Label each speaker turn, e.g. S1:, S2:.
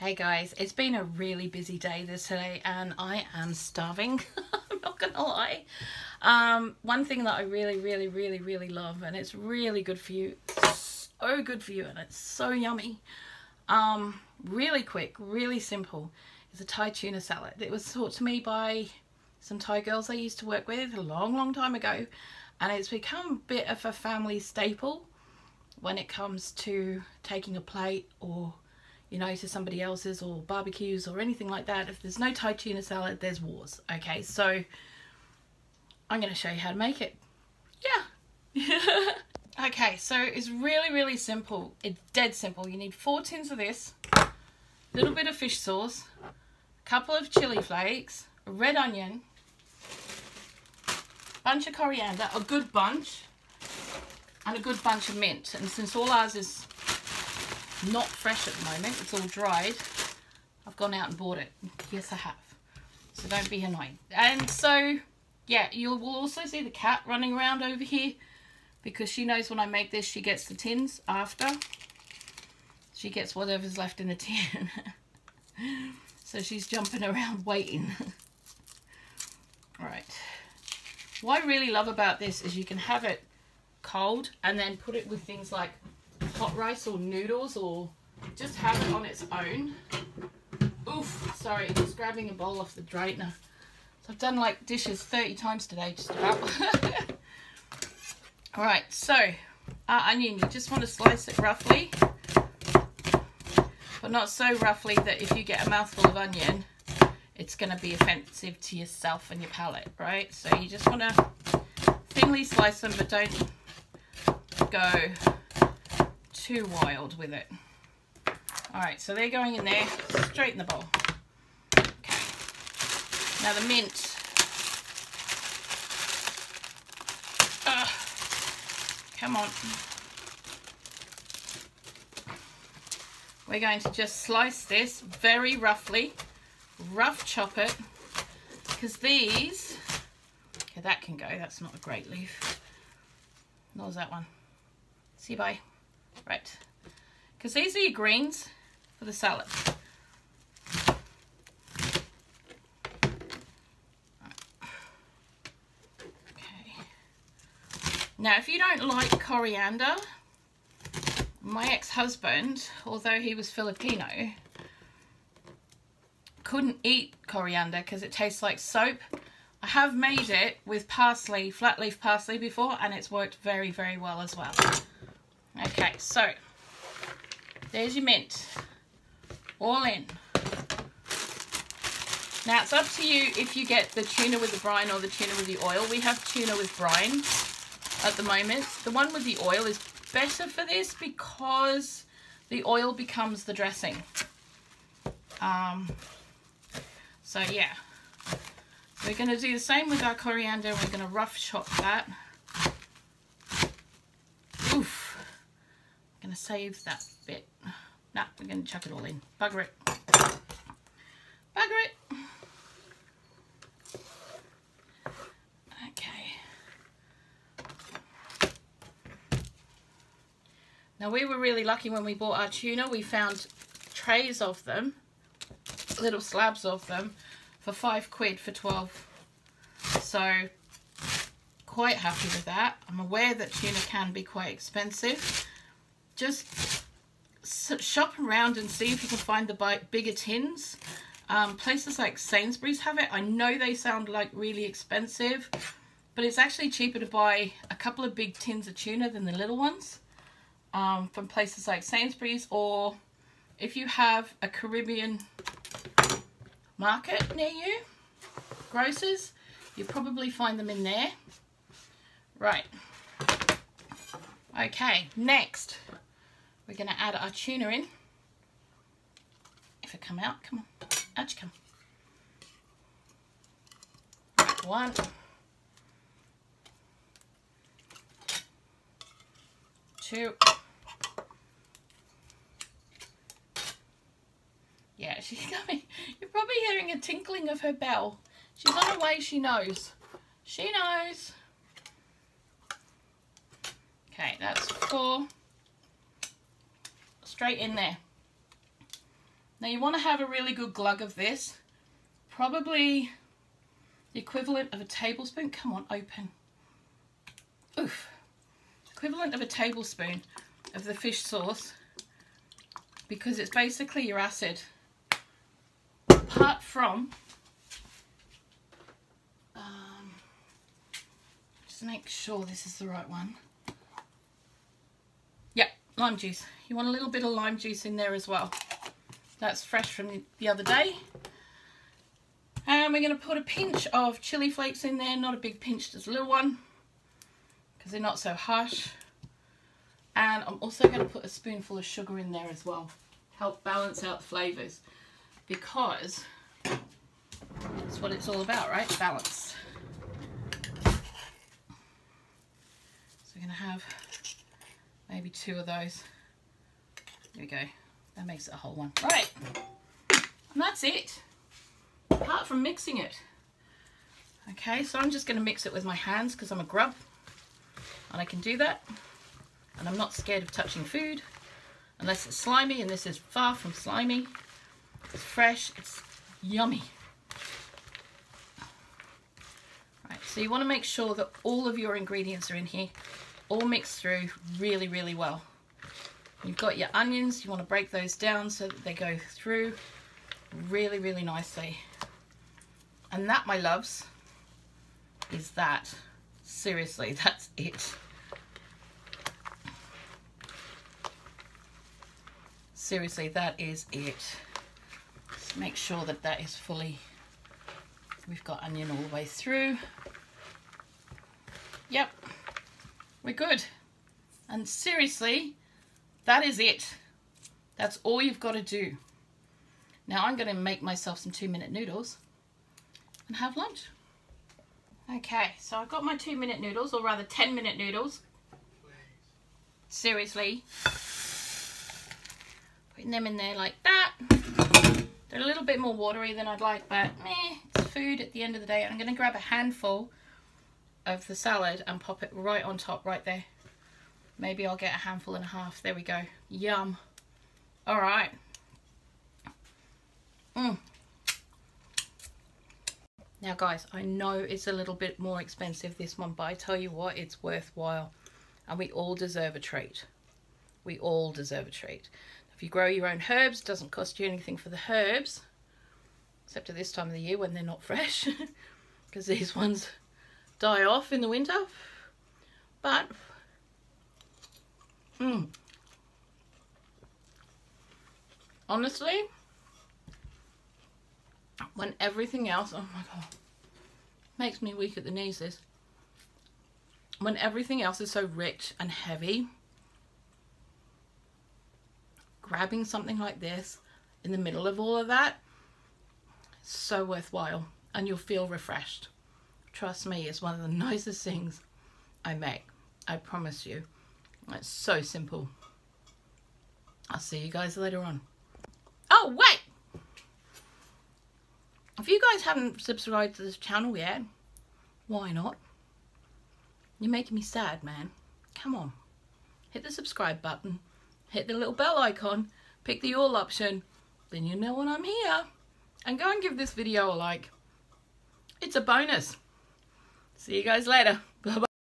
S1: Hey guys, it's been a really busy day today and I am starving. I'm not gonna lie. One thing that I really love, and it's really good for you, so good for you, and it's so yummy, really quick, really simple, is a Thai tuna salad. It was taught to me by some Thai girls I used to work with a long time ago, and it's become a bit of a family staple when it comes to taking a plate, or you know, to somebody else's, or barbecues or anything like that. If there's no Thai tuna salad, there's wars. Okay, so I'm going to show you how to make it. Yeah. Okay, so it's really simple. It's dead simple. You need 4 tins of this, a little bit of fish sauce, a couple of chili flakes, a red onion, bunch of coriander, a good bunch, and a good bunch of mint. And since all ours is not fresh at the moment, it's all dried, I've gone out and bought it. Yes, I have. So don't be annoyed. And so, yeah, you will also see the cat running around over here, because she knows when I make this, she gets the tins after. She gets whatever's left in the tin. So she's jumping around waiting. Alright. What I really love about this is you can have it cold and then put it with things like hot rice or noodles, or just have it on its own. Oof, sorry, just grabbing a bowl off the drainer. So I've done like dishes 30 times today, just about. Alright, so our onion, you just want to slice it roughly, but not so roughly that if you get a mouthful of onion, it's going to be offensive to yourself and your palate, right? So you just want to thinly slice them, but don't go too wild with it. Alright, so they're going in there, straight in the bowl. Okay. Now the mint. Come on. We're going to just slice this very roughly, rough chop it, because these, okay, that can go, that's not a great leaf. Nor is that one. See, bye. Right, because these are your greens for the salad. Okay. Now, if you don't like coriander, my ex-husband, although he was Filipino, couldn't eat coriander because it tastes like soap. I have made it with parsley, flat leaf parsley before, and it's worked very well as well. Okay, so there's your mint, all in. Now it's up to you if you get the tuna with the brine or the tuna with the oil. We have tuna with brine at the moment. The one with the oil is better for this because the oil becomes the dressing. So yeah, we're going to do the same with our coriander. We're going to rough chop that. Oof. I'm going to save that bit. Nah, we're going to chuck it all in. Bugger it. Bugger it. Okay. Now we were really lucky when we bought our tuna. We found trays of them, little slabs of them, for £5 for 12. So quite happy with that. I'm aware that tuna can be quite expensive. Just shop around and see if you can find the bigger tins. Places like Sainsbury's have it. I know they sound like really expensive, but it's actually cheaper to buy a couple of big tins of tuna than the little ones from places like Sainsbury's, or if you have a Caribbean market near you, grocers, you probably find them in there. Right. Okay, next we're going to add our tuna in. If it come out, come on, out you come. Right, 1, 2. Yeah, she's coming. You're probably hearing a tinkling of her bell. She's on her way, she knows. She knows. Okay, that's 4. Straight in there. Now you want to have a really good glug of this, probably the equivalent of a tablespoon. Come on, open. Oof. Equivalent of a tablespoon of the fish sauce, because it's basically your acid. Apart from, just make sure this is the right one. Yep, lime juice. You want a little bit of lime juice in there as well. That's fresh from the other day. And we're going to put a pinch of chili flakes in there, not a big pinch, just a little one, because they're not so harsh. And I'm also going to put a spoonful of sugar in there as well, help balance out the flavours, because that's what it's all about, right? Balance. So we're going to have maybe 2 of those. There we go. That makes it a whole one. Right. And that's it. Apart from mixing it. Okay, so I'm just going to mix it with my hands because I'm a grub. And I can do that. And I'm not scared of touching food. Unless it's slimy, and this is far from slimy. It's fresh. It's yummy. Right, so you want to make sure that all of your ingredients are in here. All mixed through really, really well. You've got your onions, you want to break those down so that they go through really, really nicely. And that, my loves, is that. Seriously, that's it. Seriously, that is it. Just make sure that that is fully, we've got onion all the way through. Yep, we're good. And seriously, that is it. That's all you've got to do. Now I'm going to make myself some 2-minute noodles and have lunch. Okay, so I've got my 2-minute noodles, or rather 10-minute noodles. Seriously. Putting them in there like that. They're a little bit more watery than I'd like, but it's food at the end of the day. I'm going to grab a handful of the salad and pop it right on top, right there. Maybe I'll get a handful and a half. There we go. Yum. All right. Now, guys, I know it's a little bit more expensive, this one, but I tell you what, it's worthwhile. And we all deserve a treat. We all deserve a treat. If you grow your own herbs, it doesn't cost you anything for the herbs, except at this time of the year when they're not fresh, because these ones die off in the winter. But honestly, when everything else, oh my god, makes me weak at the knees, this. When everything else is so rich and heavy, grabbing something like this in the middle of all of that, it's so worthwhile, and you'll feel refreshed. Trust me, it's one of the nicest things I make. I promise you. It's so simple. I'll see you guys later on. Oh, wait! If you guys haven't subscribed to this channel yet, why not? You're making me sad, man. Come on. Hit the subscribe button. Hit the little bell icon. Pick the all option. Then you know when I'm here. And go and give this video a like. It's a bonus. See you guys later.